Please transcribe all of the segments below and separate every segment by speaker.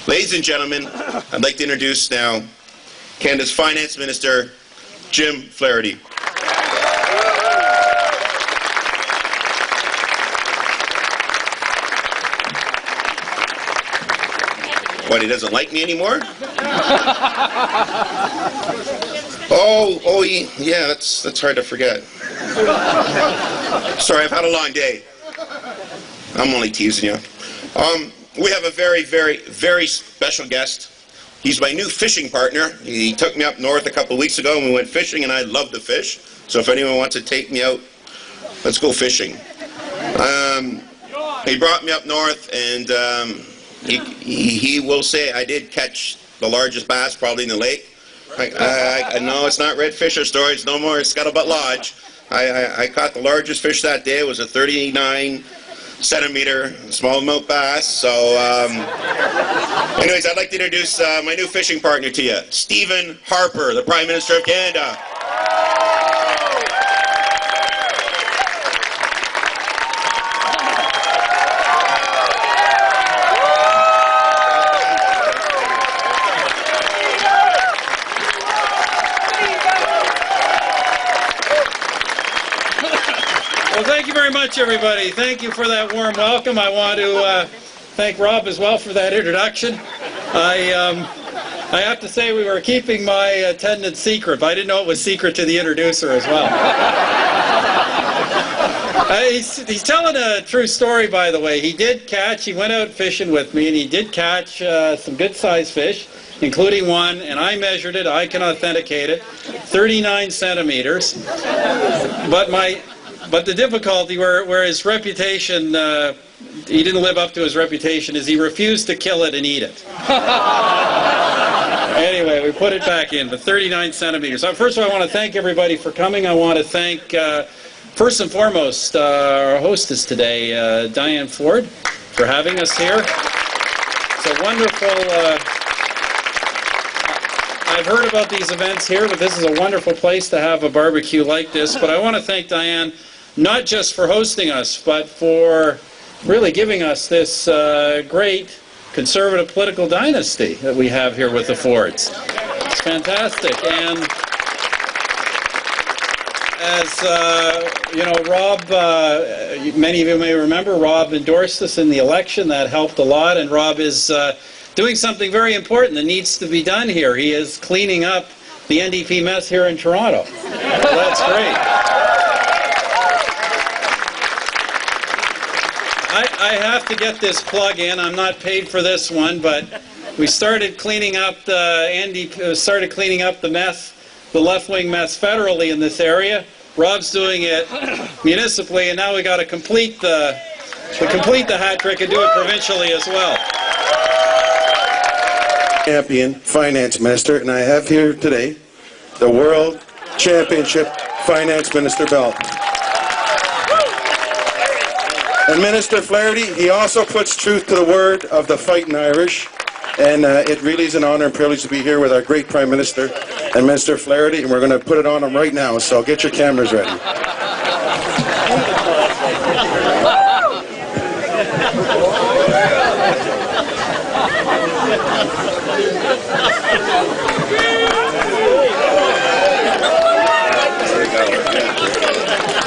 Speaker 1: Ladies and gentlemen, I'd like to introduce now Canada's Finance Minister, Jim Flaherty. What, he doesn't like me anymore? Yeah, that's hard to forget. Sorry, I've had a long day. I'm only teasing you. We have a very, very, very special guest. He's my new fishing partner. He took me up north a couple of weeks ago and we went fishing, and I love to fish. So if anyone wants to take me out, let's go fishing. He brought me up north, and he will say I did catch the largest bass probably in the lake. No, it's not Redfish or Storage no more. It's Scuttlebutt Lodge. I caught the largest fish that day. It was a 39-centimeter smallmouth bass. So, anyways, I'd like to introduce my new fishing partner to you, Stephen Harper, the Prime Minister of Canada.
Speaker 2: Well, thank you very much, everybody. Thank you for that warm welcome. I want to thank Rob as well for that introduction. I have to say we were keeping my attendance secret, but I didn't know it was secret to the introducer as well. He's telling a true story, by the way. He went out fishing with me, and he did catch some good-sized fish, including one, and I measured it, I can authenticate it, 39 centimeters. But the difficulty, where his reputation, he didn't live up to his reputation, is he refused to kill it and eat it. Anyway, we put it back in, the 39 centimeters. So first of all, I want to thank everybody for coming. I want to thank, first and foremost, our hostess today, Diane Ford, for having us here. It's a wonderful... I've heard about these events here, but this is a wonderful place to have a barbecue like this. But I want to thank Diane, not just for hosting us, but for really giving us this great conservative political dynasty that we have here with the Fords. It's fantastic. And as you know, Rob, many of you may remember, Rob endorsed us in the election. That helped a lot, and Rob is doing something very important that needs to be done here. He is cleaning up the NDP mess here in Toronto. That's great. I have to get this plug in. I'm not paid for this one, but we started cleaning up the mess, the left-wing mess federally in this area. Rob's doing it municipally, and now we got to complete the hat trick and do it provincially as well.
Speaker 3: Champion Finance Minister, and I have here today the World Championship Finance Minister belt. And Minister Flaherty, he also puts truth to the word of the fighting Irish, and it really is an honor and privilege to be here with our great Prime Minister and Minister Flaherty, and we're going to put it on him right now, so get your cameras ready.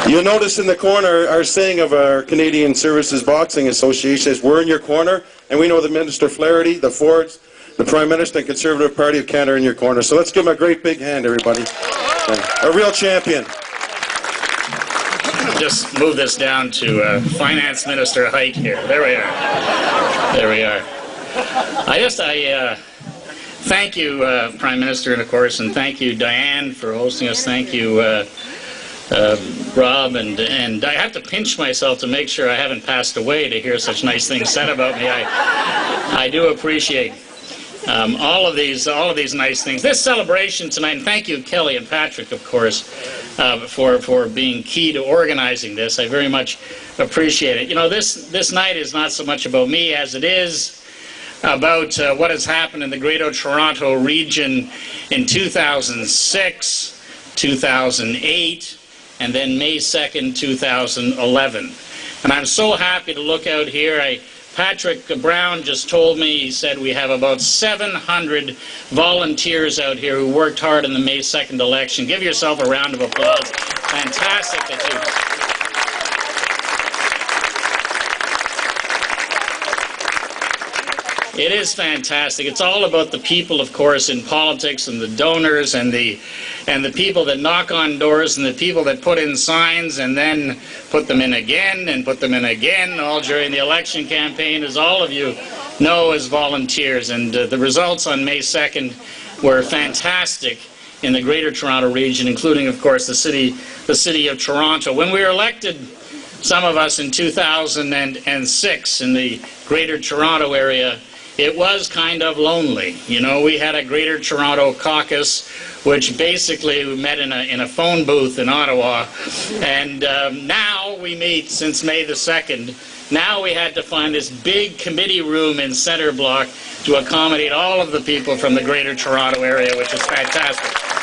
Speaker 3: You'll notice in the corner our saying of our Canadian Services Boxing Association is, we're in your corner, and we know that Minister Flaherty, the Fords, the Prime Minister and Conservative Party of Canada are in your corner. So let's give him a great big hand, everybody. A real champion.
Speaker 4: Just move this down to Finance Minister height here. There we are. There we are. I thank you, Prime Minister, and of course, and thank you, Diane, for hosting us. Thank you, Rob, and I have to pinch myself to make sure I haven't passed away to hear such nice things said about me. I do appreciate all of these nice things. This celebration tonight, and thank you, Kelly and Patrick, of course, for being key to organizing this. I very much appreciate it. You know, this night is not so much about me as it is about what has happened in the Greater Toronto region in 2006, 2008, and then May 2nd, 2011. And I'm so happy to look out here. Patrick Brown just told me, he said we have about 700 volunteers out here who worked hard in the May 2nd election. Give yourself a round of applause. Fantastic that you... It is fantastic. It's all about the people, of course, in politics, and the donors, and the people that knock on doors, and the people that put in signs and then put them in again and put them in again, all during the election campaign, as all of you know, as volunteers. And the results on May 2nd were fantastic in the Greater Toronto region, including, of course, the city of Toronto. When we were elected, some of us in 2006 in the Greater Toronto area, it was kind of lonely. You know, we had a Greater Toronto caucus, which basically we met in a phone booth in Ottawa. And now we meet since May the 2nd. Now we had to find this big committee room in Centre Block to accommodate all of the people from the Greater Toronto area, which is fantastic.